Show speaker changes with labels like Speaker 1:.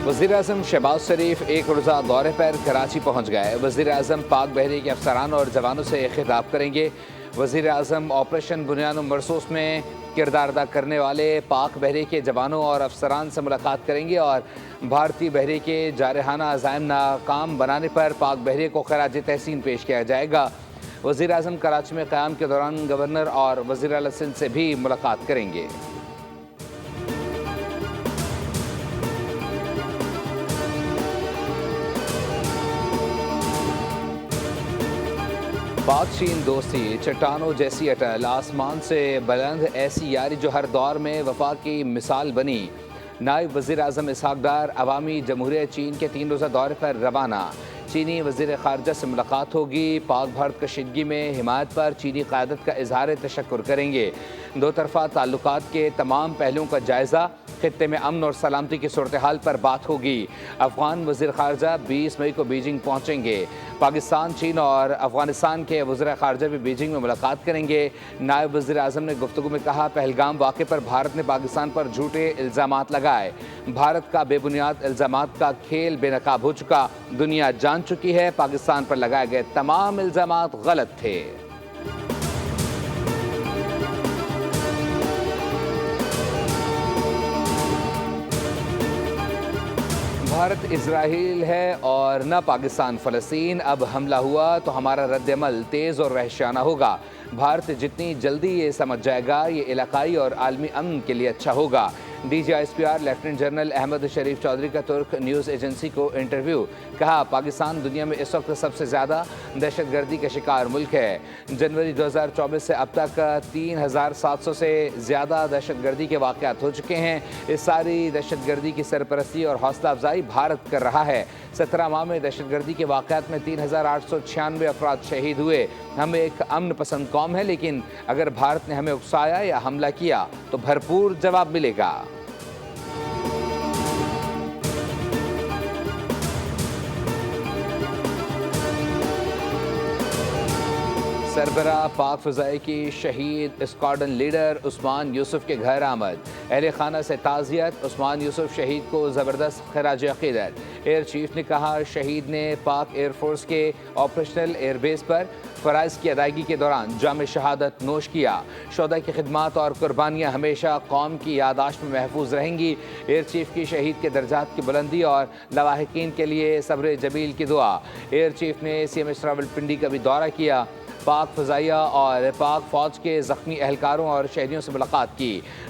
Speaker 1: वज़ीर-ए-आज़म शहबाज शरीफ एक रोज़ा दौरे पर कराची पहुँच गए। वज़ीर-ए-आज़म पाक बहरी के अफसरान और जवानों से खिताब करेंगे। वज़ीर-ए-आज़म ऑपरेशन बुनियाद मरसूस में किरदार अदा करने वाले पाक बहरी के जवानों और अफसरान से मुलाकात करेंगे और भारतीय बहरी के जारहाना अज़ाइम नाकाम बनाने पर पाक बहरी को खराज तहसीन पेश किया जाएगा। वज़ीर-ए-आज़म कराची में क़याम के दौरान गवर्नर और वज़ीर आला सिंध से भी मुलाकात करेंगे। पाक चीन दोस्ती चट्टानों जैसी अटल, आसमान से बुलंद ऐसी यारी जो हर दौर में वफा की मिसाल बनी। नायब वज़ीर आज़म इसहाक डार अवामी जमहूरिया चीन के 3 रोज़ा दौरे पर रवाना। चीनी वज़ीर ख़ारजा से मुलाकात होगी। पाक भारत कशीदगी में हिमायत पर चीनी क़यादत का इजहार तशक्कुर करेंगे। दो तरफ़ा ताल्लुकात के तमाम पहलुओं का जायज़ा, खित्ते में अमन और सलामती की सूरत हाल पर बात होगी। अफ़गान वज़ीर ख़ारजा 20 मई को बीजिंग पहुँचेंगे। पाकिस्तान, चीन और अफ़गानिस्तान के वज़ीर ख़ारजा भी बीजिंग में मुलाकात करेंगे। नायब वज़ीर आज़म ने गुफ्तगू में कहा, पहलगाम वाक़े पर भारत ने पाकिस्तान पर झूठे इल्ज़ामात लगाए। भारत का बेबुनियाद इल्ज़ामात का खेल बेनकाब हो चुका। दुनिया जान चुकी है पाकिस्तान पर लगाए गए तमाम इल्ज़ामात गलत थे। भारत इजराइल है और न पाकिस्तान फ़लस्तीन। अब हमला हुआ तो हमारा रद्दअमल तेज़ और वहशियाना होगा। भारत जितनी जल्दी ये समझ जाएगा ये इलाकाई और आलमी अमन के लिए अच्छा होगा। DGISPR लेफ्टिनेंट जनरल अहमद शरीफ चौधरी का तुर्क न्यूज़ एजेंसी को इंटरव्यू। कहा, पाकिस्तान दुनिया में इस वक्त सबसे ज़्यादा दहशतगर्दी का शिकार मुल्क है। जनवरी 2024 से अब तक 3700 से ज़्यादा दहशतगर्दी के वाक़यात हो चुके हैं। इस सारी दहशतगर्दी की सरपरस्ती और हौसला अफजाई भारत कर रहा है। 17 माह में दहशतगर्दी के वाक़यात में 3896 अफराद शहीद हुए। हम एक अमन पसंद कौम है, लेकिन अगर भारत ने हमें उकसाया या हमला किया तो भरपूर जवाब मिलेगा। सरबराह पाक फ़ज़ाई की शहीद स्क्वाड्रन लीडर उस्मान यूसुफ के घर आमद। अहले खाना से ताज़ियत। उस्मान यूसुफ शहीद को ज़बरदस्त खराज अक़ीदत। एयर चीफ ने कहा, शहीद ने पाक एयरफोर्स के ऑपरेशनल एयरबेस पर फ़राइज़ की अदायगी के दौरान जाम शहादत नोश किया। शोहदा की खिदमत और कुर्बानियाँ हमेशा कौम की यादाश्त में महफूज रहेंगी। एयर चीफ की शहीद के दर्जात की बुलंदी और लवाहिकीन के लिए सब्र जमील की दुआ। एयर चीफ ने CMH रावलपिंडी का भी दौरा किया। पाक फ़ज़ाइया और पाक फ़ौज के ज़ख्मी एहलकारों और शहरियों से मुलाकात की।